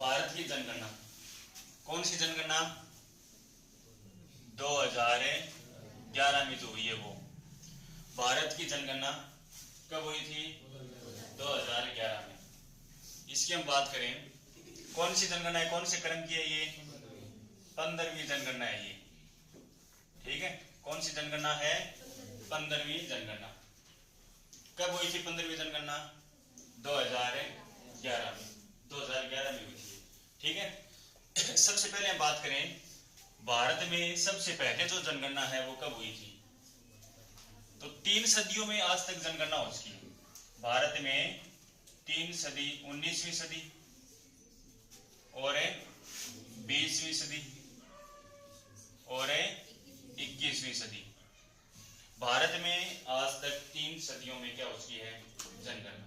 भारत की जनगणना, कौन सी जनगणना? 2011 में जो हुई है वो भारत की जनगणना कब हुई थी? 2011 में। इसकी हम बात करें, कौन सी जनगणना है, कौन से क्रम की है ये? 15वीं जनगणना है ये, ठीक है। कौन सी जनगणना है? 15वीं जनगणना। कब हुई थी 15वीं जनगणना? 2011 में, 2011 में हुई थी, ठीक है। सबसे पहले हम बात करें, भारत में सबसे पहले जो जनगणना है वो कब हुई थी? तो 3 सदियों में आज तक जनगणना हो चुकी है भारत में। 3 सदी, 19वीं सदी और 20वीं सदी और 21वीं सदी। भारत में आज तक 3 सदियों में क्या हो चुकी है? जनगणना।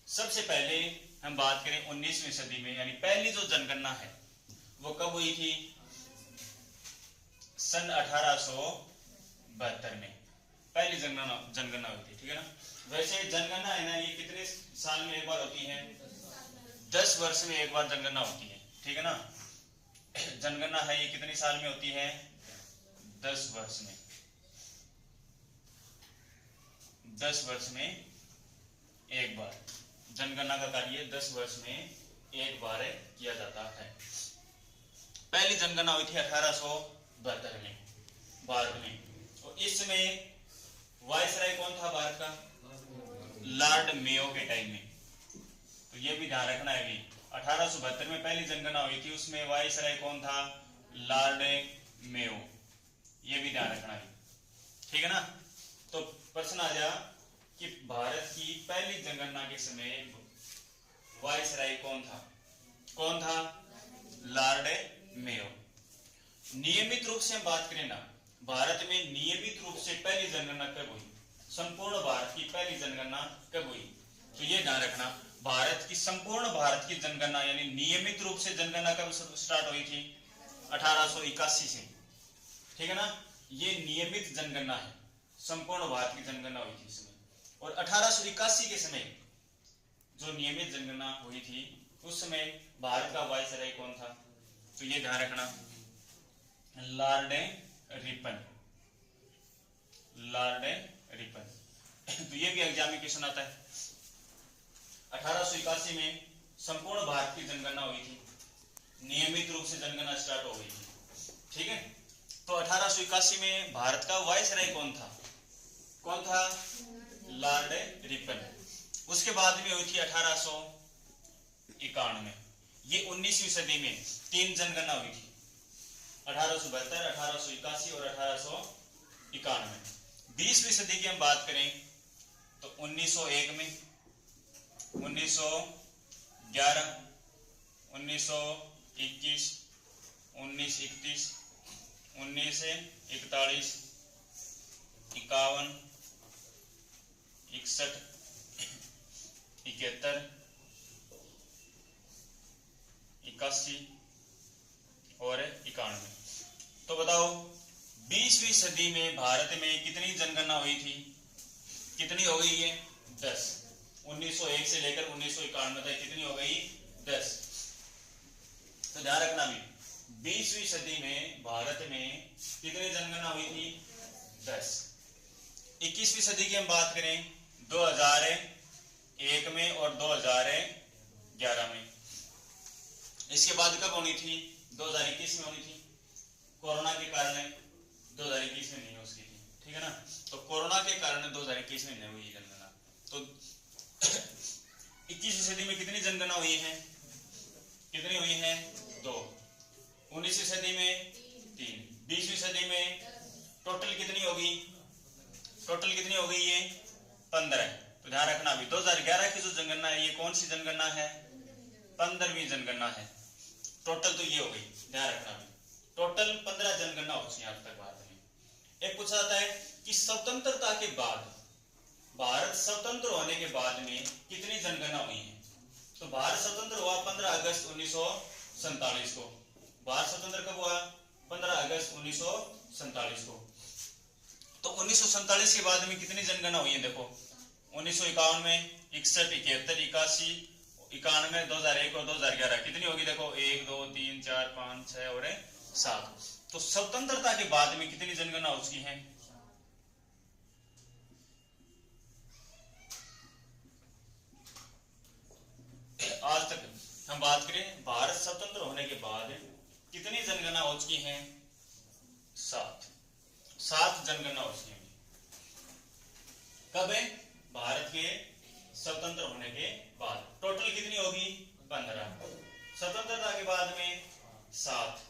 सबसे पहले हम बात करें 19वीं सदी में, यानी पहली जो जनगणना है वो कब हुई थी? सन 1872 में पहली जनगणना हुई थी, ठीक है ना। वैसे जनगणना है ना, ये कितने साल में एक बार होती है? 10 वर्ष में एक बार जनगणना होती है, ठीक है ना। जनगणना है ये कितने साल में होती है? 10 वर्ष में, 10 वर्ष में एक बार जनगणना का कार्य 10 वर्ष में एक बार किया जाता है। पहली जनगणना हुई थी 1872 में भारत में, और इस समय वायसराय कौन था भारत का? लॉर्ड मेयो के टाइम में। तो ये भी ध्यान रखना है, भी 1872 में पहली जनगणना हुई थी, उसमें वायसराय कौन था? Lord Mayo. ये भी ध्यान रखना है, ठीक है ना। तो प्रश्न आ जा कि भारत की पहली जनगणना के समय वायसराय कौन था? कौन था? Lord Mayo. नियमित रूप से हम बात करें ना, भारत में नियमित रूप से पहली जनगणना कब हुई? संपूर्ण भारत की पहली जनगणना कब हुई? तो ये ध्यान रखना, भारत की संपूर्ण भारत की जनगणना यानी नियमित रूप से जनगणना कब स्टार्ट हुई थी? 1881 से, ठीक है ना। ये नियमित जनगणना है, संपूर्ण भारत की जनगणना हुई थी इसमें। और 1881 के समय जो नियमित जनगणना हुई थी उस समय भारत का वायसराय कौन था? तो ये ध्यान रखना, लॉर्ड रिपन, लॉर्ड रिपन। तो ये भी एग्जाम में क्वेश्चन आता है। 1881 में संपूर्ण भारत की जनगणना हुई थी, नियमित रूप से जनगणना स्टार्ट हो गई थी, ठीक है। तो 1881 में भारत का वायसराय कौन था? कौन था? Lord Ripon. उसके बाद में हुई थी 1891। ये 19वीं सदी में 3 जनगणना हुई थी, 1872, 1881 और 1891। 20वीं सदी की हम बात करें तो 1901 में, 1911, 1921, 1931, 1941, 51, 61, 71, 81 और 91। तो बताओ 20वीं सदी में भारत में कितनी जनगणना हुई थी? कितनी हो गई है? 10। 1901 से लेकर 1991 तक कितनी हो गई? 10। तो ध्यान रखना भी, 20वीं सदी में भारत में कितनी जनगणना हुई थी? 10। 21वीं सदी की हम बात करें 2001 में और 2011 में। इसके बाद कब होनी थी? 2021 में होनी थी, कोरोना के कारण 2021 में नहीं हो सकी थी, ठीक है ना। तो कोरोना के कारण 2021 में नहीं हुई जनगणना। तो 21वीं सदी में कितनी जनगणना हुई है? कितनी हुई है? 2। 19वीं सदी में 3। 20वीं सदी में टोटल कितनी होगी? टोटल कितनी हो गई है? 15। तो ध्यान रखना भी 2011 की जो जनगणना है ये कौन सी जनगणना है? 15वीं जनगणना है। टोटल तो ये हो गई, ध्यान रखना भी टोटल 15 जनगणना हो चुकी है आज तक भारत में। एक पूछा जाता है कि स्वतंत्रता के बाद, भारत स्वतंत्र होने के बाद में कितनी जनगणना हुई है? तो भारत स्वतंत्र हुआ 15 अगस्त 1947 को। भारत स्वतंत्र कब हुआ? 15 अगस्त 1947 को। तो 1947 के बाद में कितनी जनगणना हुई है? देखो 1951 में 61, 71, 81, 91, 2001 और 2011 कितनी होगी? देखो 1 2 3 4 5 6 और 7। तो स्वतंत्रता के बाद में कितनी जनगणना हो चुकी है? आज तक हम बात करें भारत स्वतंत्र होने के बाद कितनी जनगणना हो चुकी है? 7 जनगणना हो चुकी है। कब है? भारत के स्वतंत्र होने के बाद। टोटल कितनी होगी? 15। स्वतंत्रता के बाद में 7।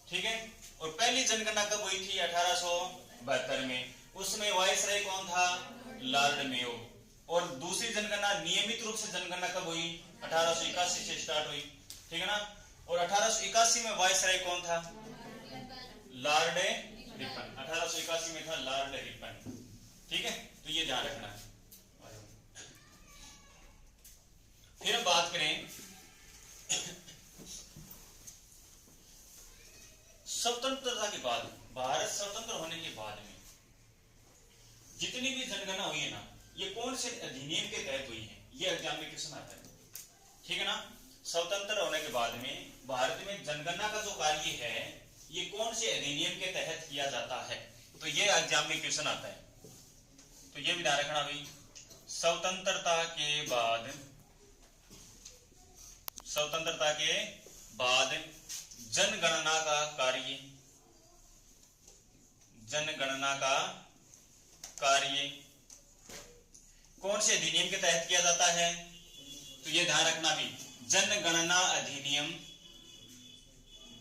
ठीक है। और पहली जनगणना कब हुई थी? 1872 में। उसमें वायसराय कौन था? Lord Mayo. और दूसरी जनगणना, नियमित रूप से जनगणना कब हुई? 1881 से स्टार्ट हुई। ठीक है ना। और 1881 में वायसराय कौन था? Lord Ripon. 1881 में था लॉर्ड रिपन। ठीक है, तो ये ध्यान रखना है। फिर हम बात करें स्वतंत्रता के बाद, भारत स्वतंत्र होने के बाद में जितनी भी जनगणना हुई है ना, ये कौन से अधिनियम के तहत हुई है? ये एग्जाम में क्वेश्चन आता है। ठीक है ना। स्वतंत्र होने के बाद में भारत में जनगणना का जो कार्य है, ये कौन से अधिनियम के तहत किया जाता है? तो ये एग्जाम में क्वेश्चन आता है। तो ये भी ध्यान रखना भाई, स्वतंत्रता के बाद, स्वतंत्रता के बाद जनगणना का कार्य, जनगणना का कार्य कौन से अधिनियम के तहत किया जाता है? तो ये ध्यान रखना भी, जनगणना अधिनियम,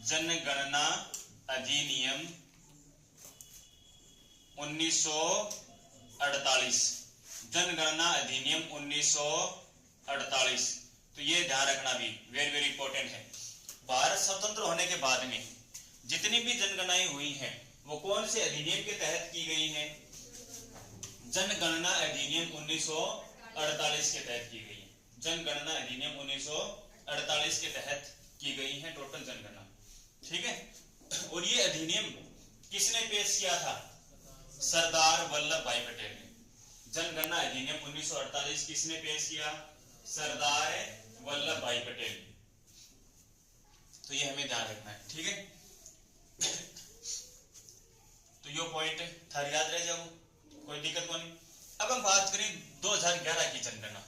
जनगणना अधिनियम 1948, जनगणना अधिनियम 1948। तो ये ध्यान रखना भी, वेरी वेरी इंपॉर्टेंट है। भारत स्वतंत्र होने के बाद में जितनी भी जनगणनाएं हुई हैं, वो कौन से अधिनियम के तहत की गई हैं? जनगणना अधिनियम 1948 के तहत की गई है। जनगणना अधिनियम 1948 के तहत की गई है टोटल जनगणना। ठीक है। और ये अधिनियम किसने पेश किया था? सरदार वल्लभ भाई पटेल ने। जनगणना अधिनियम 1948 किसने पेश किया? सरदार वल्लभ भाई पटेल। तो ये हमें ध्यान रखना है। ठीक है। तो ये पॉइंट थार याद रह जाओ, कोई दिक्कत को नहीं। अब हम बात करें 2011 की जनगणना,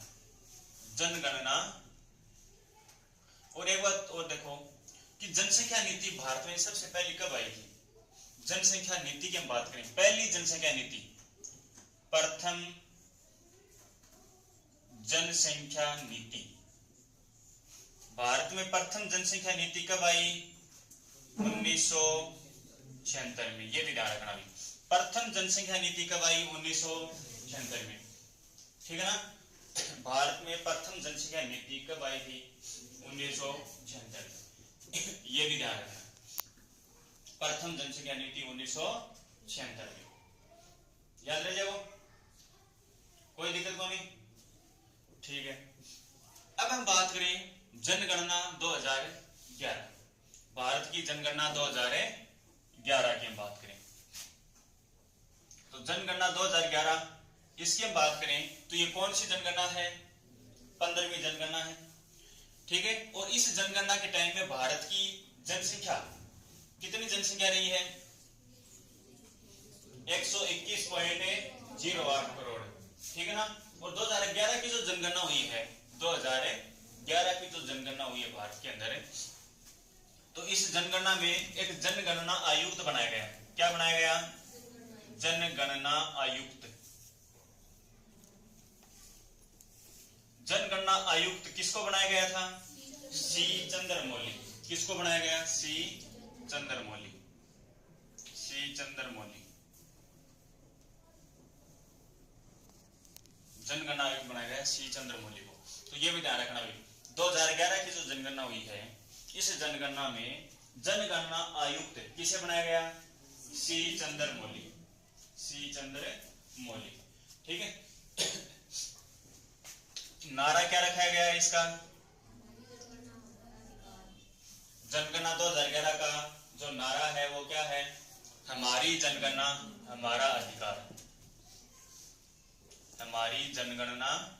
जनगणना। और एक बात और देखो कि जनसंख्या नीति भारत में सबसे पहले कब आई थी? जनसंख्या नीति की हम बात करें, पहली जनसंख्या नीति, प्रथम जनसंख्या नीति, भारत में प्रथम जनसंख्या नीति कब आई? 1976 में। ये भी ध्यान रखना भी, प्रथम जनसंख्या नीति कब आई? 1976 में। ठीक है ना। भारत में प्रथम जनसंख्या नीति कब आई थी? 1976 में। ये भी ध्यान रखना, प्रथम जनसंख्या नीति 1976 में। याद रह जाओ, कोई दिक्कत को नहीं। ठीक है। अब हम बात करें जनगणना 2011, भारत की जनगणना 2011 की हम बात करें। तो जनगणना 2011 इसकी हम बात करें तो ये कौन सी जनगणना है? 15वीं जनगणना है। ठीक है। और इस जनगणना के टाइम में भारत की जनसंख्या, कितनी जनसंख्या रही है? 121.08 करोड़। ठीक है ना। और 2011 की जो जनगणना हुई है, 2011 की जो जनगणना हुई है भारत के अंदर, तो इस जनगणना में एक जनगणना आयुक्त बनाया गया। क्या बनाया गया? जनगणना आयुक्त। जनगणना आयुक्त किसको बनाया गया था? सी चंद्रमौली। किसको बनाया गया? सी चंद्रमौली। सी चंद्रमौली जनगणना आयुक्त बनाया गया सी चंद्रमौली को। तो ये भी ध्यान रखना भी, 2011 की जो जनगणना हुई है, इस जनगणना में जनगणना आयुक्त किसे बनाया गया? सी चंद्रमौली। सी चंद्रमौली। ठीक है। नारा क्या रखा गया है इसका? जनगणना 2011 का जो नारा है वो क्या है? हमारी जनगणना हमारा अधिकार। हमारी जनगणना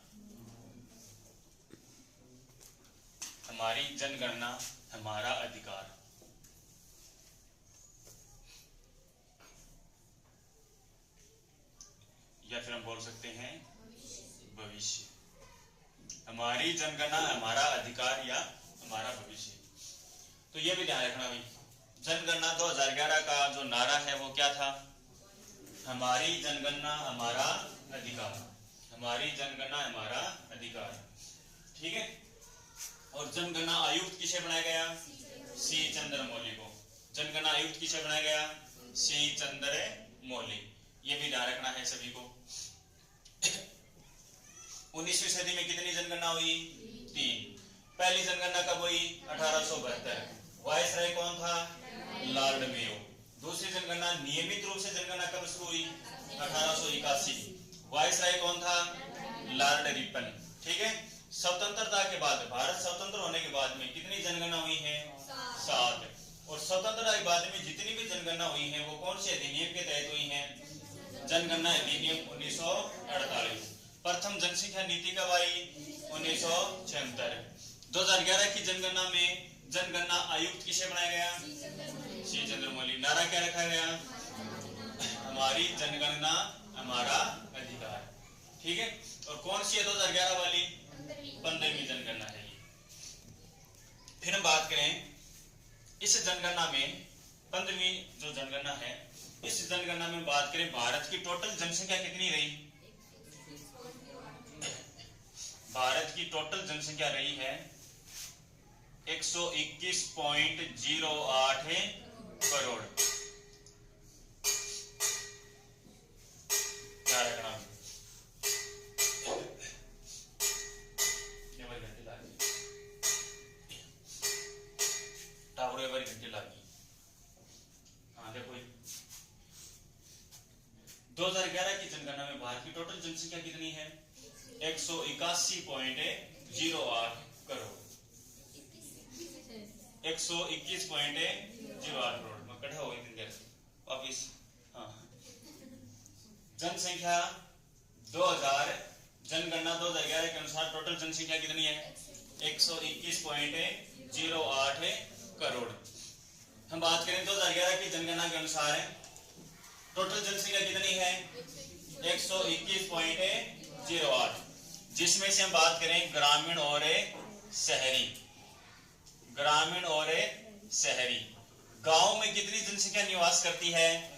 हमारी जनगणना हमारा अधिकार। या फिर हम बोल सकते हैं भविष्य। हमारी जनगणना हमारा अधिकार या हमारा भविष्य। तो ये भी ध्यान रखना भाई, जनगणना 2011 का जो नारा है वो क्या था? हमारी जनगणना हमारा अधिकार। हमारी जनगणना हमारा अधिकार, ठीक है। और जनगणना आयुक्त किसे बनाया गया? सी चंद्रमौली को। जनगणना आयुक्त किसे बनाया गया? सी चंद्रमौली। ये भी ध्यान रखना है सभी को। 19वीं सदी में कितनी जनगणना हुई? 3। पहली जनगणना कब हुई? 1872। वायसराय कौन था? Lord Mayo. दूसरी जनगणना नियमित रूप से जनगणना कब शुरू हुई? 1881। वायसराय कौन था? लॉर्ड रिपन, ठीक है। स्वतंत्रता के बाद, भारत स्वतंत्र होने के बाद में कितनी जनगणना हुई है? 7। और स्वतंत्रता के बाद में जितनी भी जनगणना हुई है वो कौन से अधिनियम के तहत हुई है? जनगणना अधिनियम 1948। प्रथम जनसंख्या नीति कब आई? 1976। 2011 की जनगणना में जनगणना आयुक्त किसे बनाया गया? सी चंद्रमौली। नारा क्या रखा गया? हमारी जनगणना हमारा अधिकार, ठीक है। और कौन सी है 2011 वाली? 15वीं जनगणना है ये। फिर हम बात करें इस जनगणना में, 15वीं जो जनगणना है, इस जनगणना में बात करें भारत की टोटल जनसंख्या कितनी रही? भारत की टोटल जनसंख्या रही है 121.08 करोड़। क्या रखना? टावर घंटे लागी। हाँ देखो 2011 की जनगणना में भारत की टोटल जनसंख्या कितनी है? 181.08 करोड़। 121.08 करोड़ में कटा हो गई वापिस। हाँ, जनसंख्या 2000 जनगणना 2011 के अनुसार टोटल जनसंख्या कितनी है? 121.08 करोड़। हम बात करें 2011 की जनगणना के अनुसार टोटल जनसंख्या कितनी है? 121.08, जिसमें से हम बात करें ग्रामीण और शहरी। ग्रामीण और शहरी। गांव में कितनी जनसंख्या निवास करती है?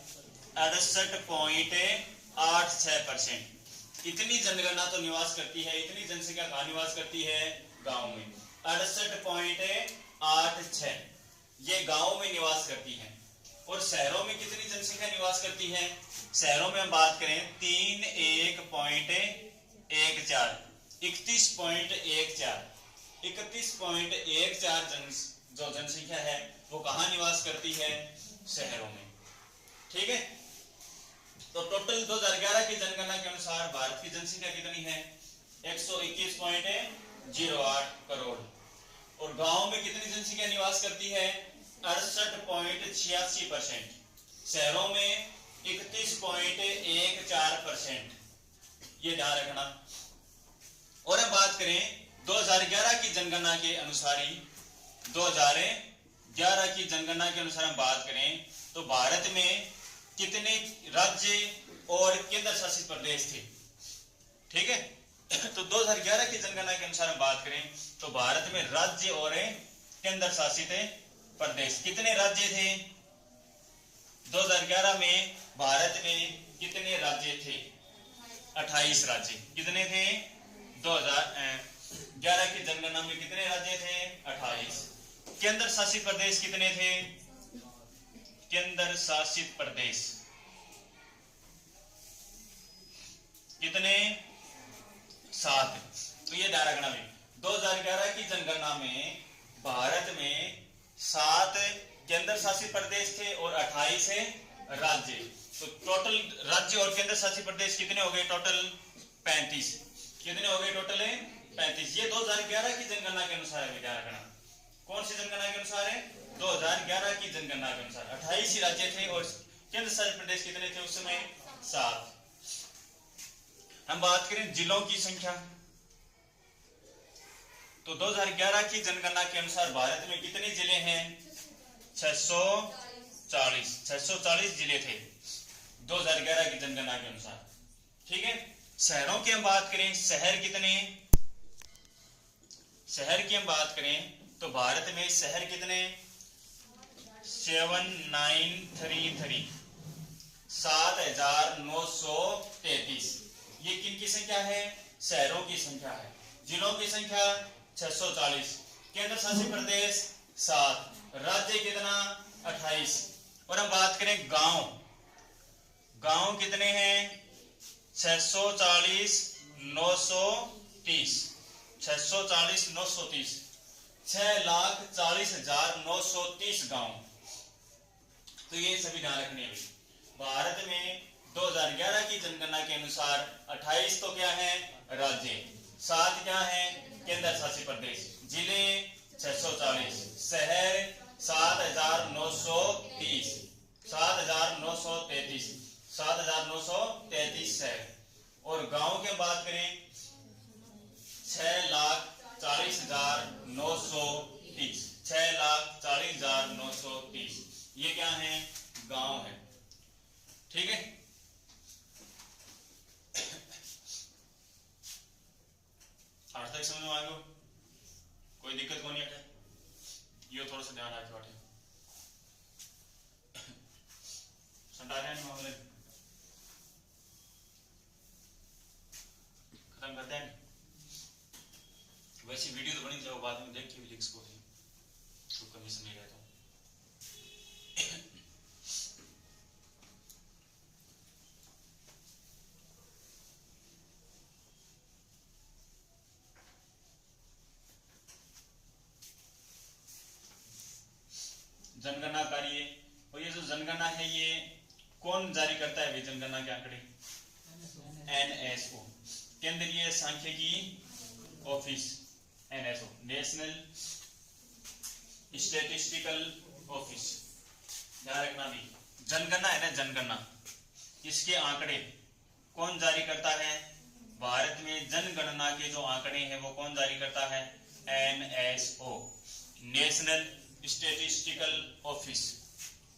68.86%। इतनी जनगणना तो निवास करती है, इतनी जनसंख्या कहाँ निवास करती है? गांव में। 68.86 ये गांव में निवास करती है। और शहरों में कितनी जनसंख्या निवास करती है? शहरों में हम बात करें 31.14 जो जनसंख्या है वो कहाँ निवास करती है? शहरों में, ठीक है। तो टोटल 2011 की जनगणना के अनुसार भारत की जनसंख्या कितनी है? 121.08 करोड़। और गांव में कितनी जनसंख्या निवास करती है? 68.86%। शहरों में 31.14%। ये ध्यान रखना। और हम बात करें 2011 की जनगणना के अनुसार ही, 2011 की जनगणना के अनुसार हम बात करें तो भारत में कितने राज्य और केंद्र शासित प्रदेश थे? ठीक है। तो 2011 की जनगणना के अनुसार हम बात करें तो भारत में राज्य और केंद्र शासित प्रदेश कितने राज्य थे? 2011 में भारत में कितने राज्य थे? 28 राज्य। कितने थे? 2011 की जनगणना में कितने राज्य थे? 28। केंद्र शासित प्रदेश कितने थे? केंद्र शासित प्रदेश कितने? 7। तो ये ध्यान रखना है, 2011 की जनगणना में भारत में 7 केंद्र शासित प्रदेश थे और 28 राज्य। तो टोटल राज्य और केंद्र शासित प्रदेश कितने हो गए? टोटल 35। कितने हो गए? टोटल 35। ये 2011 की जनगणना के अनुसार है। ध्यान रखना, कौन सी जनगणना के अनुसार है? 2011 की जनगणना के अनुसार 28 ही राज्य थे और केंद्र शासित प्रदेश कितने थे उस समय? 7। हम बात करें जिलों की संख्या, तो 2011 की जनगणना के अनुसार भारत में कितने जिले हैं? 640 जिले थे 2011 की जनगणना के अनुसार। ठीक है, शहरों की हम बात करें, शहर कितने? शहर की हम बात करें तो भारत में शहर कितने? 7933 7933। ये किनकी संख्या है? शहरों की संख्या है। जिलों की संख्या 640, केंद्र शासित प्रदेश 7, राज्य कितना? 28। और हम बात करें गांव, गांव कितने हैं? 640 930 640 930 6,40,930 गांव। तो ये सभी ध्यान रखने हैं। भारत में 2011 की जनगणना के अनुसार 28 तो क्या है? राज्य, 7 क्या है? केंद्र शासित प्रदेश, जिले 640, शहर 7,930 7,933 शहर। और गांव की बात करें 6,40,930 6,40,930। ये क्या है? गांव है। ठीक है, आज तक समझ में आ गया? कोई दिक्कत को नहीं है? ये थोड़ा सा ध्यान रखिए बाटे संटाने नहीं मामले खत्म करते हैं। वैसी वीडियो तो बनी जाओ, बाद में देख के भी लिख सको तो कमीशन नहीं रहता। जनगणना कार्य, और ये जो जनगणना है ये कौन जारी करता है? जनगणना के आंकड़े NSO, केंद्रीय सांख्यिकी office, NSO, national statistical office. ध्यान रखना भी, जनगणना है ना, जनगणना, इसके आंकड़े कौन जारी करता है? भारत में जनगणना के जो आंकड़े हैं वो कौन जारी करता है? NSO, national statistical office.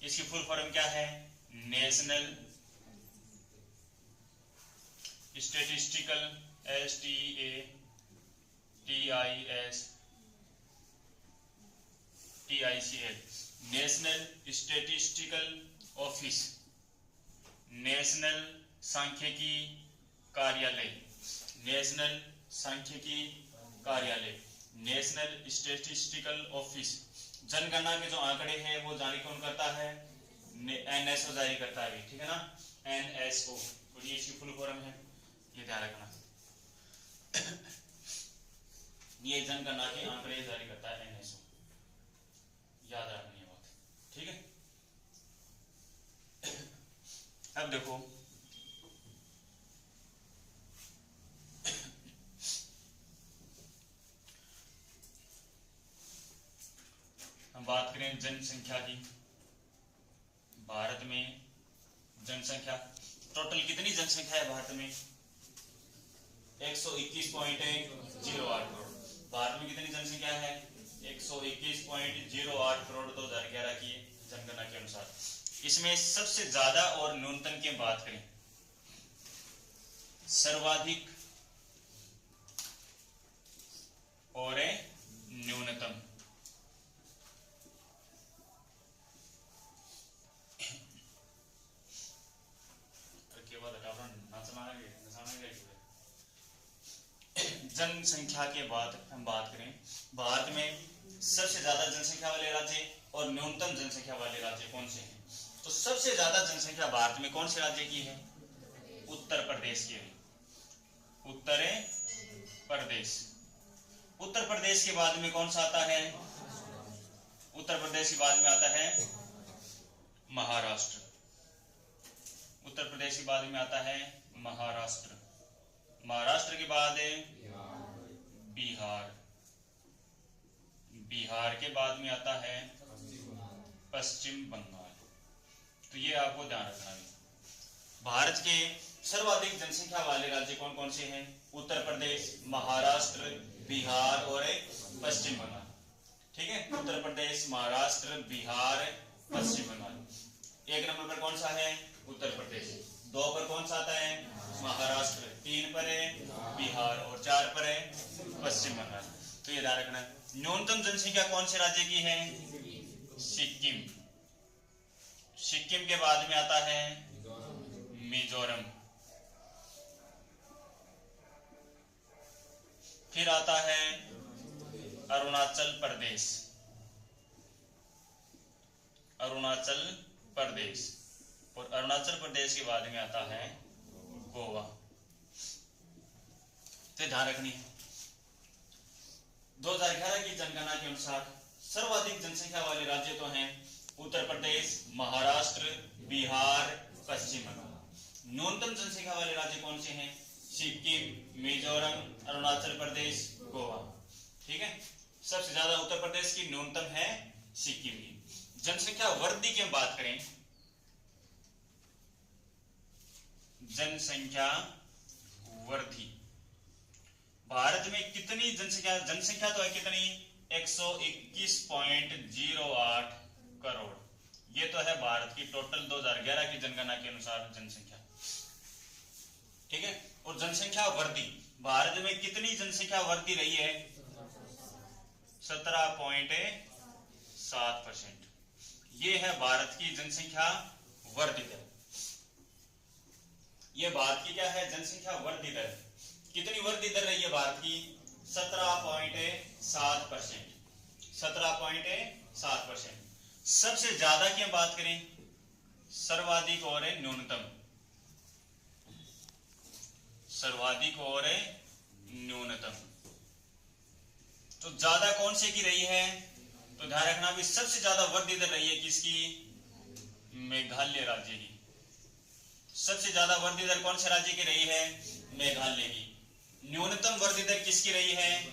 इसकी फुल फॉर्म क्या है? National statistical, STATISTICL, national statistical office, national सांख्यिकी कार्यालय, नेशनल सांख्यिकी कार्यालय, नेशनल स्टैटिस्टिकल ऑफिस। जनगणना के जो आंकड़े हैं वो जारी कौन करता है? NSO जारी करता है। ठीक है ना, NSO। तो ये इसकी फुल फॉर्म है, ये ध्यान रखना। ये जनगणना के आंकड़े जारी करता है NSO, याद रखनी है बात। ठीक है, अब देखो हम बात करें जनसंख्या की। भारत में जनसंख्या, टोटल कितनी जनसंख्या है भारत में? 121.08 करोड़। भारत में कितनी जनसंख्या है? 121.08 करोड़ 2011 की जनगणना के अनुसार। इसमें सबसे ज्यादा और न्यूनतम की बात करें, सर्वाधिक और न्यूनतम। जनसंख्या के बाद हम बात करें, भारत में सबसे ज्यादा जनसंख्या वाले राज्य और न्यूनतम जनसंख्या वाले राज्य कौन से हैं? तो सबसे ज्यादा जनसंख्या भारत में कौन से राज्य की है? उत्तर प्रदेश की है। उत्तर प्रदेश। उत्तर प्रदेश के बाद में कौन सा आता है? उत्तर प्रदेश के बाद में आता है महाराष्ट्र। उत्तर प्रदेश के बाद में आता है महाराष्ट्र। महाराष्ट्र के बाद बिहार। बिहार के बाद में आता है पश्चिम बंगाल। तो ये आपको ध्यान रखना है। भारत के सर्वाधिक जनसंख्या वाले राज्य कौन कौन से हैं? उत्तर प्रदेश, महाराष्ट्र, बिहार और पश्चिम बंगाल। ठीक है, उत्तर प्रदेश, महाराष्ट्र, बिहार, पश्चिम बंगाल। एक नंबर पर कौन सा है? उत्तर प्रदेश। 2 पर कौन सा आता है? महाराष्ट्र। 3 पर है बिहार और 4 पर है पश्चिम बंगाल। तो ये ध्यान रखना। न्यूनतम जनसंख्या कौन से राज्य की है? सिक्किम। सिक्किम के बाद में आता है मिजोरम, फिर आता है अरुणाचल प्रदेश, अरुणाचल प्रदेश, और अरुणाचल प्रदेश के बाद में आता है गोवा। तो ध्यान रखनी है। 2011 की जनगणना के अनुसार सर्वाधिक जनसंख्या वाले राज्य तो हैं उत्तर प्रदेश, महाराष्ट्र, बिहार, पश्चिम बंगाल। न्यूनतम जनसंख्या वाले राज्य कौन से हैं? सिक्किम, मिजोरम, अरुणाचल प्रदेश, गोवा। ठीक है, सबसे ज्यादा उत्तर प्रदेश की, न्यूनतम है सिक्किम की। जनसंख्या वृद्धि की हम बात करें, जनसंख्या वृद्धि भारत में कितनी जनसंख्या? जनसंख्या तो है कितनी? 121.08 करोड़। ये तो है भारत की टोटल 2011 की जनगणना के अनुसार जनसंख्या। ठीक है, और जनसंख्या वृद्धि भारत में कितनी जनसंख्या वृद्धि रही है? 17.7%। ये है भारत की जनसंख्या वृद्धि दर। ये भारत की क्या है? जनसंख्या वृद्धि दर। कितनी वृद्धि दर रही है भारत की? 17.7%। 17.7%। सबसे ज्यादा की हम बात करें, सर्वाधिक और न्यूनतम, सर्वाधिक और न्यूनतम। तो ज्यादा कौन से की रही है? तो ध्यान रखना भी सबसे ज्यादा वृद्धि दर रही है किसकी? मेघालय राज्य की। सबसे ज्यादा वृद्धि दर कौन से राज्य की रही है? मेघालय की। न्यूनतम वृद्धि दर किसकी रही है?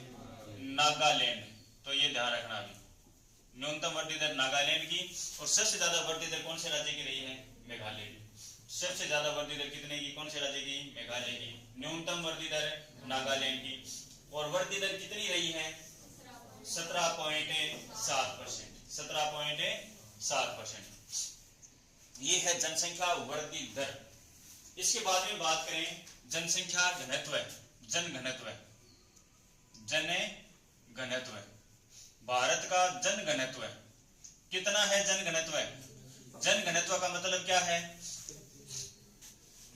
नागालैंड। तो ये ध्यान रखना भी, न्यूनतम वृद्धि दर नागालैंड की, और सबसे ज्यादा वृद्धि दर कौन से राज्य की रही है? मेघालय की। सबसे ज्यादा वृद्धि दर कितने की? कौन से राज्य की? मेघालय की। न्यूनतम वृद्धि दर नागालैंड की, और वृद्धि दर कितनी रही है? 17.7%। 17.7%। ये है जनसंख्या वृद्धि दर। इसके बाद में बात करें जनसंख्या घनत्व, जनघनत्व। जनघनत्व भारत का जनघनत्व कितना है? जनघनत्व, जनघनत्व का मतलब क्या है?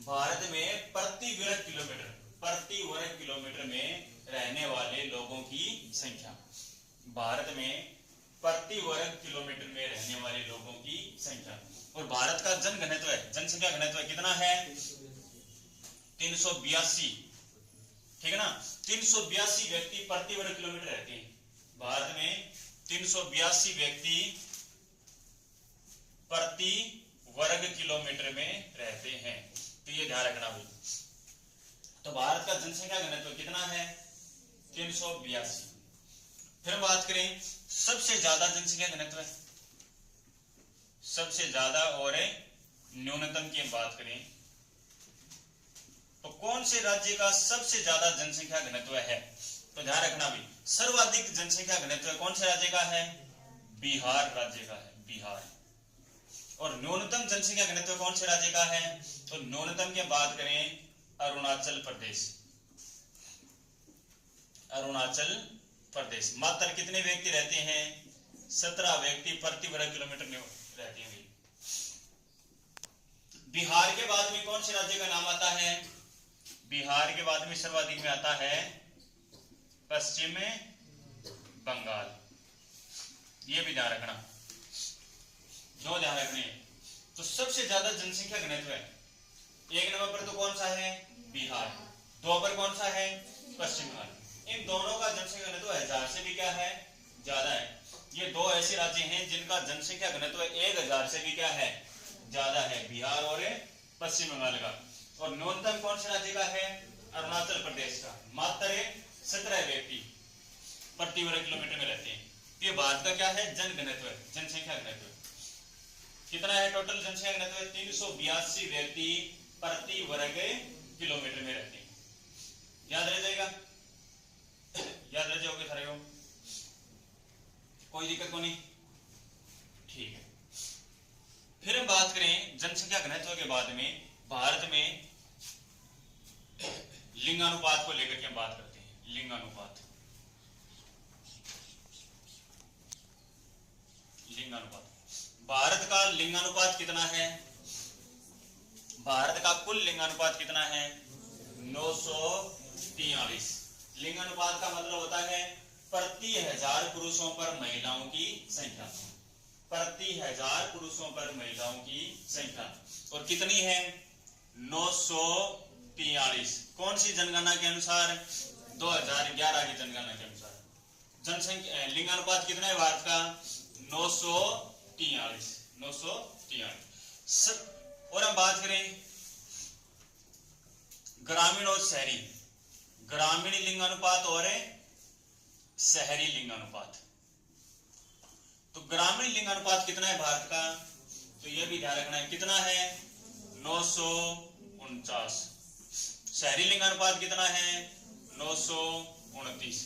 भारत में प्रति वर्ग किलोमीटर में रहने वाले लोगों की संख्या। भारत में प्रति वर्ग किलोमीटर में रहने वाले लोगों की संख्या। और भारत का जनघनत्व, जनसंख्या घनत्व कितना है? 382। ठीक है ना, 382 व्यक्ति प्रति वर्ग किलोमीटर रहते हैं। भारत में 382 व्यक्ति प्रति वर्ग किलोमीटर में रहते हैं। तो ये ध्यान रखना भाई। तो भारत का जनसंख्या घनत्व कितना है? 382। फिर हम बात करें सबसे ज्यादा जनसंख्या घनत्व, सबसे ज्यादा और न्यूनतम की हम बात करें, तो कौन से राज्य का सबसे ज्यादा जनसंख्या घनत्व है? तो ध्यान रखना भी, सर्वाधिक जनसंख्या घनत्व कौन से राज्य का है? बिहार राज्य का है, बिहार। और न्यूनतम जनसंख्या घनत्व कौन से राज्य का है? तो न्यूनतम की बात करें अरुणाचल प्रदेश। अरुणाचल प्रदेश मात्र कितने व्यक्ति रहते हैं? 17 व्यक्ति प्रति वर्ग किलोमीटर में रहते हैं। बिहार के बाद में कौन से राज्य का नाम आता है? बिहार के बाद में सर्वाधिक में आता है पश्चिम बंगाल। ये भी ध्यान रखना, जो ध्यान रखने। तो सबसे ज्यादा जनसंख्या घनत्व है, 1 नंबर पर तो कौन सा है? बिहार। 2 पर कौन सा है? पश्चिम बंगाल। इन दोनों का जनसंख्या घनत्व 1000 से भी क्या है? ज्यादा है। ये 2 ऐसे राज्य हैं जिनका जनसंख्या घनत्व 1000 से भी क्या है? ज्यादा है, बिहार और पश्चिम बंगाल का। और न्यूनतम कौन से राज्य का है? अरुणाचल प्रदेश का। मात्र 17 व्यक्ति प्रति वर्ग किलोमीटर में रहते हैं। ये भारत का क्या है? जनघनत्व, जनसंख्या घनत्व कितना है? टोटल जनसंख्या घनत्व 382 व्यक्ति प्रति वर्ग किलोमीटर में रहते हैं। याद रह जाएगा। याद रह जाओगे सारे हो, कोई दिक्कत को नहीं, ठीक है। फिर हम बात करें जनसंख्या घनत्व के बाद में भारत में लिंगानुपात को लेकर के हम बात करते हैं। लिंगानुपात, लिंगानुपात भारत का लिंगानुपात कितना है? भारत का कुल लिंगानुपात कितना है? 943। लिंगानुपात का मतलब होता है प्रति 1000 पुरुषों पर महिलाओं की संख्या, प्रति 1000 पुरुषों पर महिलाओं की संख्या। और कितनी है? 943। कौन सी जनगणना के अनुसार? 2011 की जनगणना के अनुसार। जनसंख्या लिंगानुपात कितना है भारत का? 943। 943। और हम बात करें ग्रामीण और शहरी, ग्रामीण लिंगानुपात और शहरी लिंगानुपात। तो ग्रामीण लिंगानुपात कितना है भारत का? तो यह भी ध्यान रखना है, कितना है? 949। शहरी लिंगानुपात कितना है? 929।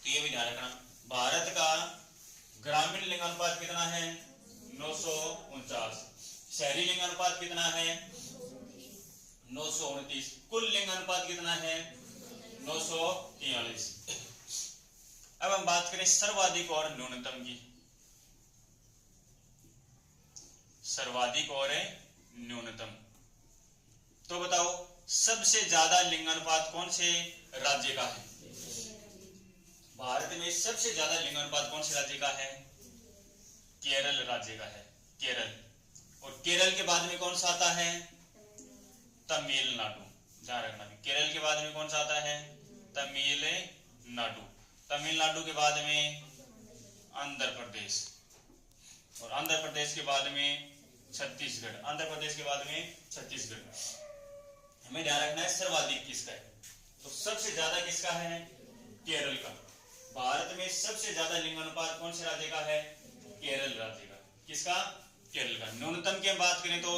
तो यह भी ध्यान रखना, भारत का ग्रामीण लिंगानुपात कितना है? 949। शहरी लिंगानुपात कितना है? 929। कुल लिंगानुपात कितना है? 943। अब हम बात करें सर्वाधिक और न्यूनतम की। सर्वाधिक और न्यूनतम। तो बताओ सबसे ज्यादा लिंगानुपात कौन से राज्य का है? भारत में सबसे ज्यादा लिंगानुपात कौन से राज्य का है? केरल राज्य का है, केरल। और केरल के बाद में कौन सा आता है? तमिलनाडु। ध्यान रखना, केरल के बाद में कौन सा आता है? तमिलनाडु। तमिलनाडु के बाद में आंध्र प्रदेश, और आंध्र प्रदेश के बाद में छत्तीसगढ़, आंध्र प्रदेश के बाद में छत्तीसगढ़। हमें ध्यान रखना है सर्वाधिक किसका है। तो सबसे ज्यादा किसका है? केरल का। भारत में सबसे ज्यादा लिंगानुपात कौन से राज्य का है? केरल राज्य का। किसका? केरल का। न्यूनतम की हम बात करें तो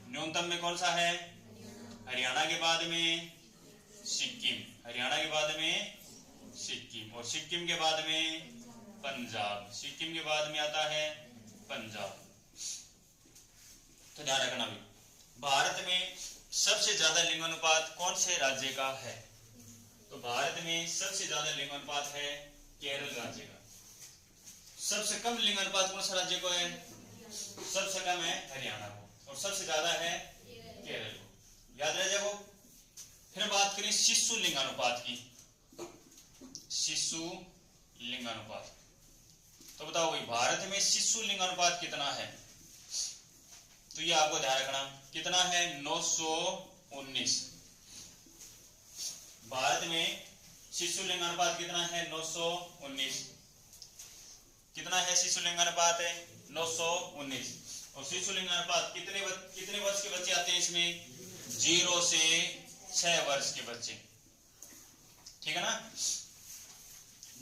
न्यूनतम में कौन सा है? हरियाणा के बाद में सिक्किम, हरियाणा के बाद में सिक्किम, और सिक्किम के बाद में पंजाब, सिक्किम के बाद में आता है पंजाब। तो ध्यान रखना भी, भारत में सबसे ज्यादा लिंगानुपात कौन से राज्य का है? तो भारत में सबसे ज्यादा लिंगानुपात है केरल राज्य का। सबसे कम लिंगानुपात कौन सा राज्य को है? सबसे कम है हरियाणा को, और सबसे ज्यादा है केरल को। याद रह जाओ। फिर बात करें शिशु लिंगानुपात की। शिशु लिंगानुपात, तो बताओ भाई भारत में शिशु लिंगानुपात कितना है? तो ये आपको ध्यान रखना, कितना है? 919। भारत में शिशु लिंगानुपात कितना है? 919। कितना है शिशु लिंगानुपात? है 919। और शिशु लिंगानुपात कितने वर्ष के बच्चे आते हैं इसमें? 0 से 6 वर्ष के बच्चे, ठीक है ना।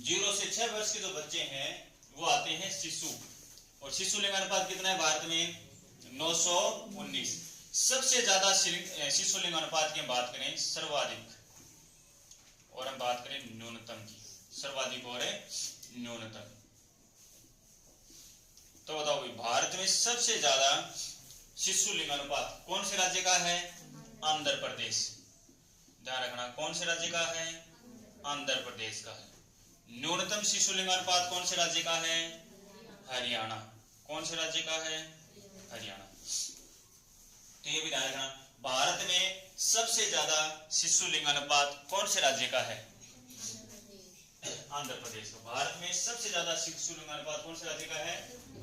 0 से 6 वर्ष के जो बच्चे हैं वो आते हैं शिशु। और शिशु लिंगानुपात कितना है भारत में? 919। सबसे ज्यादा शिशु लिंगानुपात की बात करें सर्वाधिक, और हम बात करें न्यूनतम की। सर्वाधिक और न्यूनतम। तो बताओ भाई भारत में सबसे ज्यादा शिशु लिंगानुपात कौन से राज्य का है? आंध्र प्रदेश। ध्यान रखना, कौन से राज्य का है? आंध्र प्रदेश का है। न्यूनतम शिशु लिंगानुपात कौन से राज्य का है? हरियाणा। कौन से राज्य का है? हरियाणा। तो ये भी ध्यान रखना, भारत में सबसे ज्यादा शिशु लिंगानुपात कौन से राज्य का है? आंध्र प्रदेश का। भारत में सबसे ज्यादा शिशु लिंगानुपात कौन से राज्य का है?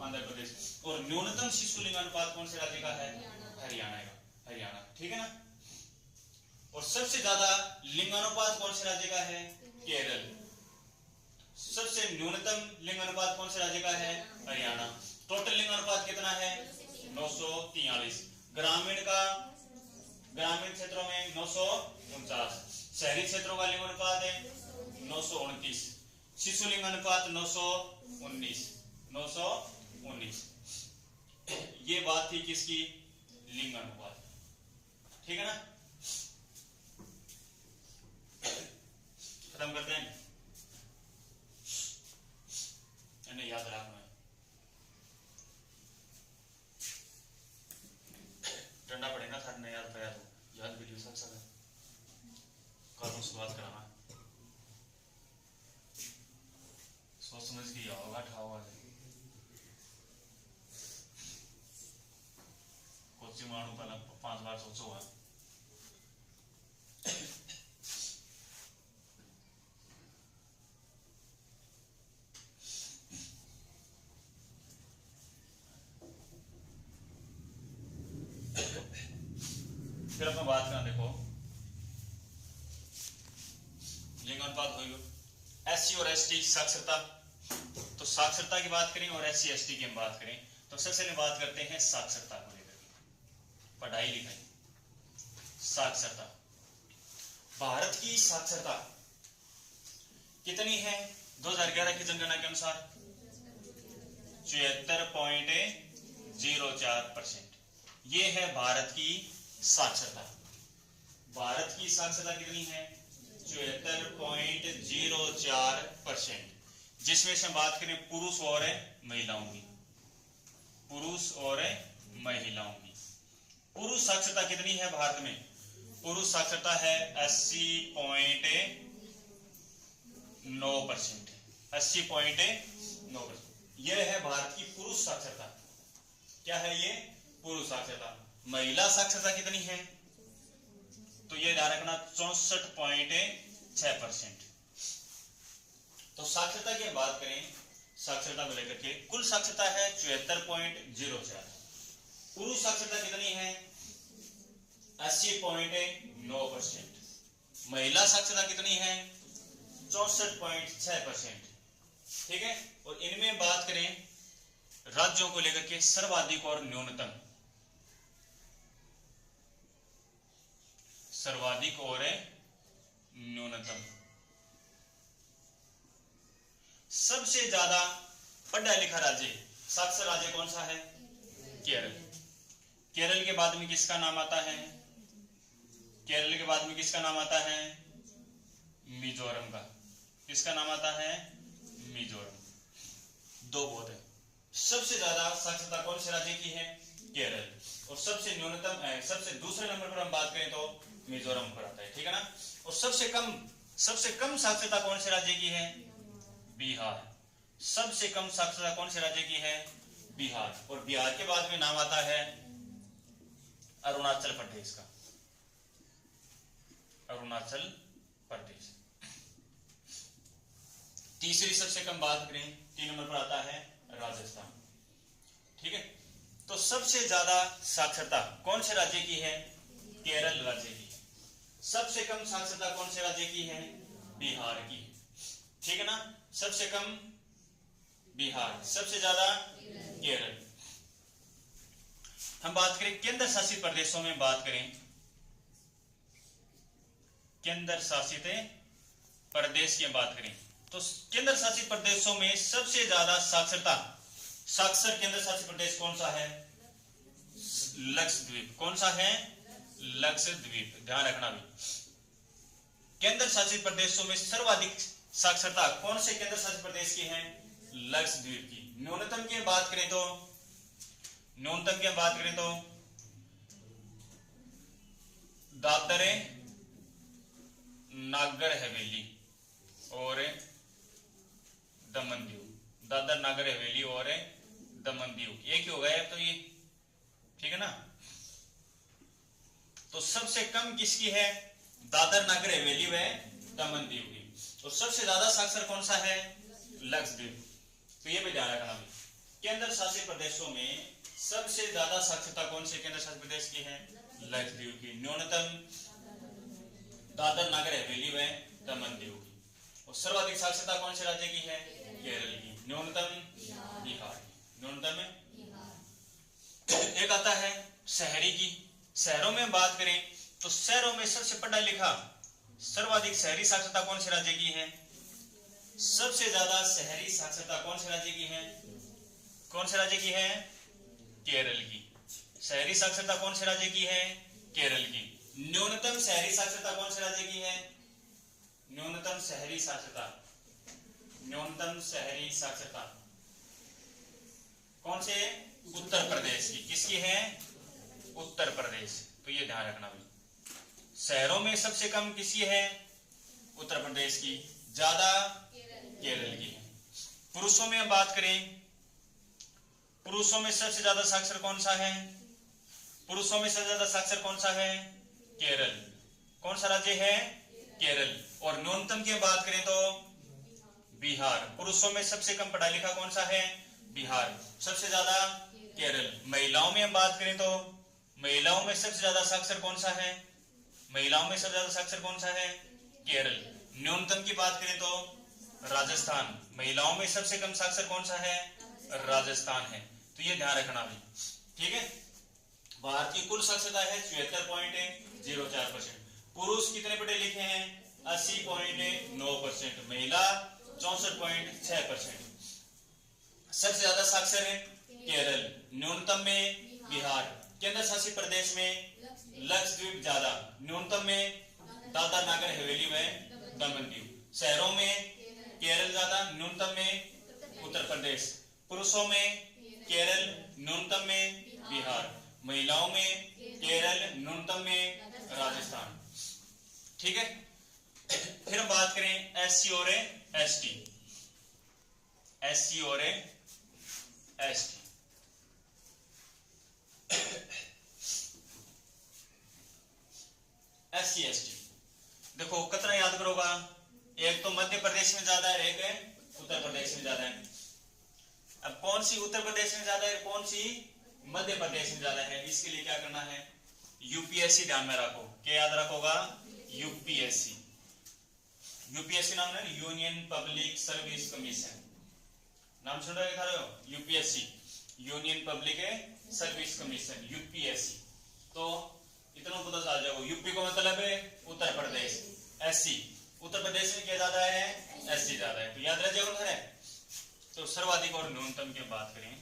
आंध्र प्रदेश। और न्यूनतम शिशु लिंगानुपात कौन से राज्य का है? हरियाणा का, हरियाणा, ठीक है ना। और सबसे ज्यादा लिंगानुपात कौन से राज्य का है? केरल। सबसे न्यूनतम लिंगानुपात कौन से राज्य का है? हरियाणा। टोटल लिंगानुपात कितना है? 943। ग्रामीण क्षेत्रों में 949। शहरी क्षेत्रों का लिंगानुपात है 929। शिशु लिंगानुपात 919। 919। ये बात थी किसकी? लिंगानुपात, ठीक है ना। खत्म करते हैं, इन्हें याद रखना है। ठंडा पड़े ना, था नहीं याद पाया तो याद वीडियो सब सब कल शुरुआत कराना, सोच समझ के होगा ठाओगा कोचिंग मानू पहला 5 बार सोचो है। फिर अपना बात करना, देखो लिंग अनुपात हो एससी और एसटी साक्षरता, तो साक्षरता की बात करें और एससी एसटी की हम बात करें तो सबसे पहले बात करते हैं साक्षरता को लेकर, पढ़ाई लिखाई। साक्षरता, भारत की साक्षरता कितनी है 2011 की जनगणना के अनुसार? 74.04%। ये है भारत की साक्षरता। भारत की साक्षरता कितनी है? 74.04%, जिसमें से हम बात करें पुरुष और महिलाओं की, पुरुष और महिलाओं की। पुरुष साक्षरता कितनी है भारत में? पुरुष साक्षरता है 80.9%। 80.9%, यह है भारत की पुरुष साक्षरता। क्या है ये? पुरुष साक्षरता। महिला साक्षरता कितनी है? तो ये ध्यान रखना 64.6%। तो साक्षरता की बात करें, साक्षरता को लेकर के कुल साक्षरता है 74.04। पुरुष साक्षरता कितनी है? 80.9%। महिला साक्षरता कितनी है? 64.6%। ठीक है। और इनमें बात करें राज्यों को लेकर के सर्वाधिक और न्यूनतम, सर्वाधिक और न्यूनतम। सबसे ज्यादा पढ़ा लिखा राज्य, साक्षर राज्य कौन सा है? केरल। केरल के बाद में किसका नाम आता है? केरल के बाद में किसका नाम आता है? मिजोरम का। किसका नाम आता है? मिजोरम। दो बहुत है। सबसे ज्यादा साक्षरता कौन से राज्य की है? केरल। और सबसे न्यूनतम है, सबसे दूसरे नंबर पर हम बात करें तो मिजोरम पर आता है। ठीक है ना। और सबसे कम साक्षरता कौन से राज्य की है? बिहार। सबसे कम साक्षरता कौन से राज्य की है? बिहार। और बिहार के बाद में नाम आता है अरुणाचल प्रदेश का। अरुणाचल प्रदेश। तीसरी सबसे कम बात करें, 3 नंबर पर आता है राजस्थान। ठीक है। तो सबसे ज्यादा साक्षरता कौन से राज्य की है? केरल राज्य की। सबसे कम साक्षरता कौन से राज्य की है? बिहार की। ठीक है ना। सबसे कम बिहार, सबसे ज्यादा केरल। हम बात करें केंद्र शासित प्रदेशों में, बात करें केंद्र शासित प्रदेश की बात करें तो केंद्र शासित प्रदेशों में सबसे ज्यादा साक्षरता, साक्षर केंद्र शासित प्रदेश कौन सा है? लक्षद्वीप। कौन सा है? लक्षद्वीप। ध्यान रखना भी। केंद्र शासित प्रदेशों में सर्वाधिक साक्षरता कौन से केंद्र शासित प्रदेश की है? लक्षद्वीप की। न्यूनतम की बात करें तो, न्यूनतम की बात करें तो दादर नागर हवेली और दमन दीव। दादर नागर हवेली और दमन दीव एक ही हो गया तो ये। ठीक है ना। तो सबसे कम किसकी है? दादर नागर हवेली व दमन दीव की। और सबसे ज्यादा साक्षर कौन सा है? लक्षद्वीप। तो ये भी ध्यान रखना भी। केंद्र शासित प्रदेशों में सबसे ज्यादा साक्षरता कौन से केंद्र शासित प्रदेश की है? लक्षद्वीप की। न्यूनतम दादर नागर हवेली व दमन दीव की। और सर्वाधिक साक्षरता कौन से राज्य की है? केरल की। न्यूनतम बिहार की। न्यूनतम एक आता है शहरी की। शहरों में बात करें तो शहरों में सबसे पढ़ा लिखा, सर्वाधिक शहरी साक्षरता कौन से राज्य की है? सबसे ज्यादा शहरी साक्षरता कौन से राज्य की है? कौन से राज्य की है? केरल की। शहरी साक्षरता कौन से राज्य की है? केरल की। न्यूनतम शहरी साक्षरता कौन से राज्य की है? न्यूनतम शहरी साक्षरता, न्यूनतम शहरी साक्षरता कौन से? उत्तर प्रदेश की। किसकी है? उत्तर प्रदेश। तो ये ध्यान रखना भाई, शहरों में सबसे कम किसकी है? उत्तर प्रदेश की, ज्यादा केरल की है। पुरुषों में हम बात करें, पुरुषों में सबसे ज्यादा साक्षर कौन सा है? पुरुषों में सबसे ज्यादा साक्षर कौन सा है? केरल। कौन सा राज्य है? केरल। और न्यूनतम की बात करें तो बिहार। पुरुषों में सबसे कम पढ़ा लिखा कौन सा है? बिहार। सबसे ज्यादा केरल। महिलाओं में हम बात करें तो महिलाओं में सबसे ज्यादा साक्षर कौन सा है? महिलाओं में सबसे ज्यादा साक्षर कौन सा है? केरल। न्यूनतम की बात करें तो राजस्थान। महिलाओं में सबसे कम साक्षर कौन सा है? राजस्थान है। तो ये ध्यान रखना भी, ठीक है। भारत की कुल साक्षरता है 74.04%। पुरुष कितने पढ़े लिखे हैं? 80.9%। महिला 64.6%। सबसे ज्यादा साक्षर है केरल, न्यूनतम में बिहार। केंद्र शासित प्रदेश में लक्षद्वीप ज्यादा, न्यूनतम में दादरा नगर हवेली व दमन दीव। शहरों में केरल ज्यादा, न्यूनतम में उत्तर प्रदेश। पुरुषों में केरल, न्यूनतम में बिहार। महिलाओं में केरल, न्यूनतम में राजस्थान। ठीक है। फिर हम बात करें एससी और एसटी। एससी और एसटी, एससी एसटी देखो कितना याद करोगा, एक तो मध्य प्रदेश में ज्यादा है, एक उत्तर प्रदेश में ज्यादा है। अब कौन सी उत्तर प्रदेश में ज्यादा है, कौन सी मध्य प्रदेश में ज्यादा है, इसके लिए क्या करना है? यूपीएससी ध्यान में रखो। क्या याद रखोगा? यूपीएससी। यूपीएससी नाम है यूनियन पब्लिक सर्विस कमीशन, नाम सुन रहे हो? UPSC, union public service commission, UPSC. तो इतना पता चल जाओ। यूपी को मतलब है उत्तर प्रदेश, एससी। उत्तर प्रदेश में क्या ज्यादा है? एससी ज्यादा है। तो याद रह जाएगा है। तो सर्वाधिक और न्यूनतम की बात करें,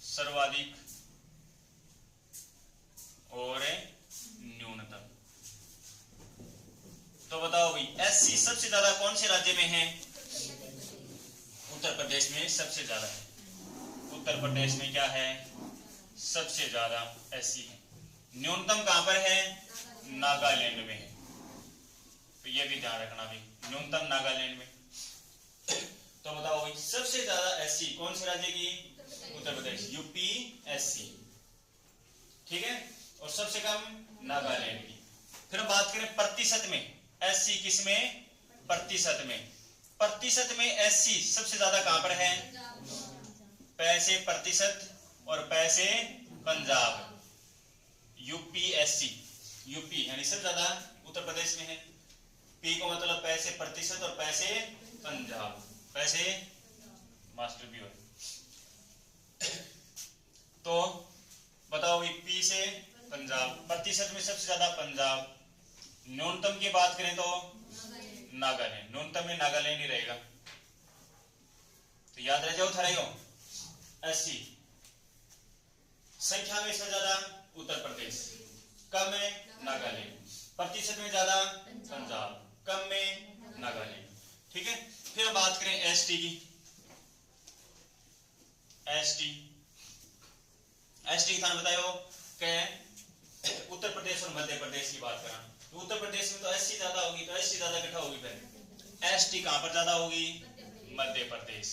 सर्वाधिक और न्यूनतम, तो बताओ भाई एससी सबसे ज्यादा कौन से राज्य में है? उत्तर प्रदेश में सबसे ज्यादा है। उत्तर प्रदेश में क्या है? सबसे ज्यादा एससी है। न्यूनतम कहां पर है? नागालैंड में है। तो ये भी ध्यान रखना भी, न्यूनतम नागालैंड में। तो बताओ भाई सबसे ज्यादा एससी कौन से राज्य की? उत्तर प्रदेश, यूपी एससी, ठीक है। और सबसे कम नागालैंड की। फिर हम बात करें प्रतिशत में, एससी किसमें? प्रतिशत में। प्रतिशत में एससी सबसे ज्यादा कहां पर है? पैसे प्रतिशत और पैसे पंजाब, यूपीएससी। यूपी यानी सबसे ज्यादा उत्तर प्रदेश में है। पी को मतलब पैसे प्रतिशत और पैसे पंजाब, पैसे मास्टर भी हो। तो बताओ पी से पंजाब, प्रतिशत में सबसे ज्यादा पंजाब। न्यूनतम की बात करें तो नागालैंड, न्यूनतम में नागालैंड ही रहेगा। तो याद रह जाओ थारे 80। संख्या में सबसे ज्यादा उत्तर प्रदेश, कम में नागालैंड। प्रतिशत में ज्यादा पंजाब, कम में नागालैंड, ठीक है। फिर बात करें एसटी की। एसटी, एसटी की थाने बताओ कि उत्तर प्रदेश और मध्य प्रदेश की बात करा तो उत्तर प्रदेश में तो एससी ज्यादा होगी, तो एसटी ज्यादा इकट्ठा होगी। फिर एसटी कहां पर ज्यादा होगी? मध्य प्रदेश।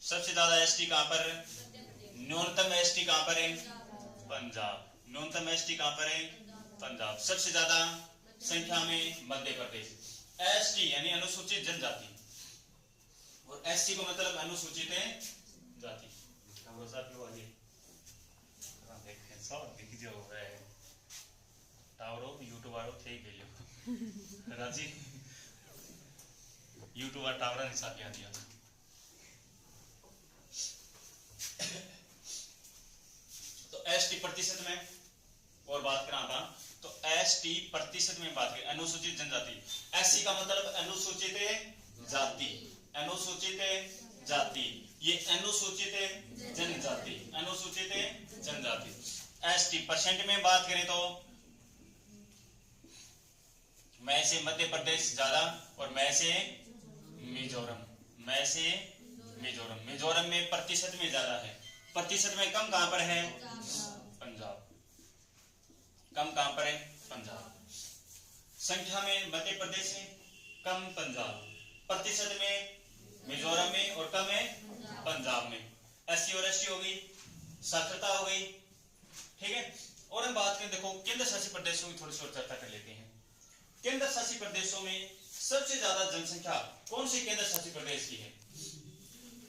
सबसे ज्यादा एसटी कहां पर? न्यूनतम एसटी कहां पर है? पंजाब। न्यूनतम एसटी कहां पर है? पंजाब। सबसे ज्यादा संख्या में मध्य प्रदेश। एसटी यानी अनुसूचित जनजाति और एससी को मतलब अनुसूचित जाति। राजी यूट्यूब टावरा ने साथ दिया। तो एसटी प्रतिशत में और बात करा था, तो एसटी प्रतिशत में बात करें अनुसूचित जनजाति। एससी का मतलब अनुसूचित जाति, अनुसूचित जाति, ये अनुसूचित जनजाति, अनुसूचित जनजाति। एसटी परसेंट में बात करें तो मैं से मध्य प्रदेश ज्यादा और मैं से मिजोरम। मैं से मिजोरम। मिजोरम में प्रतिशत में ज्यादा है, प्रतिशत में कम कहां पर है? पंजाब। कम कहां पर है? पंजाब। संख्या में मध्य प्रदेश है, कम पंजाब। प्रतिशत में मिजोरम में और कम है पंजाब में। एससी और एसटी हो गई, साक्षरता हो गई, ठीक है। और हम बात करें, देखो केंद्र शासित प्रदेशों की थोड़ी सी और चर्चा कर लेते हैं। केंद्र शासित प्रदेशों में सबसे ज्यादा जनसंख्या कौन से केंद्र शासित प्रदेश की है?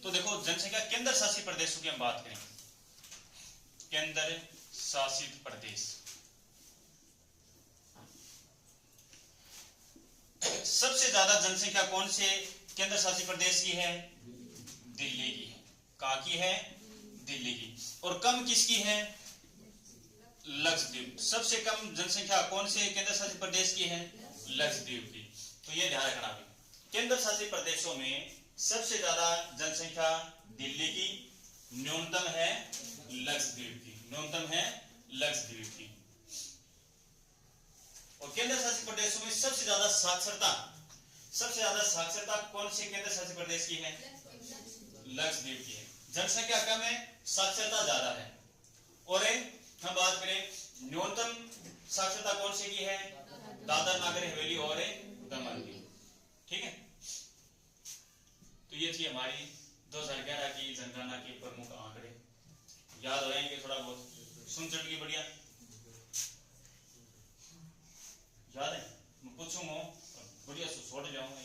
तो देखो जनसंख्या केंद्र शासित प्रदेशों की हम बात करें, केंद्र शासित प्रदेश, सबसे ज्यादा जनसंख्या कौन से केंद्र शासित प्रदेश की है? दिल्ली की है। कहां की है? दिल्ली की। और कम किसकी है? लक्षद्वीप। सबसे कम जनसंख्या कौन से केंद्र शासित प्रदेश की है? लक्षद्वीप की। तो ये ध्यान रखना भी, केंद्र शासित प्रदेशों में सबसे ज्यादा जनसंख्या दिल्ली की, न्यूनतम है लक्षद्वीप की, न्यूनतम है लक्षद्वीप की। और केंद्र शासित प्रदेशों में सबसे ज्यादा साक्षरता, सबसे ज्यादा साक्षरता कौन से केंद्र शासित प्रदेश की है? लक्षद्वीप की है। जनसंख्या कम है, साक्षरता ज्यादा है। और हम बात करें न्यूनतम साक्षरता कौन से की है? दादर नगर हवेली और दमन की, ठीक है। तो ये थी हमारी 2011 की जनगणना के प्रमुख आंकड़े। याद होंगे थोड़ा बहुत, सुन चढ़ की बढ़िया याद है? मैं पूछूंगा बढ़िया छोड़ जाऊंगा।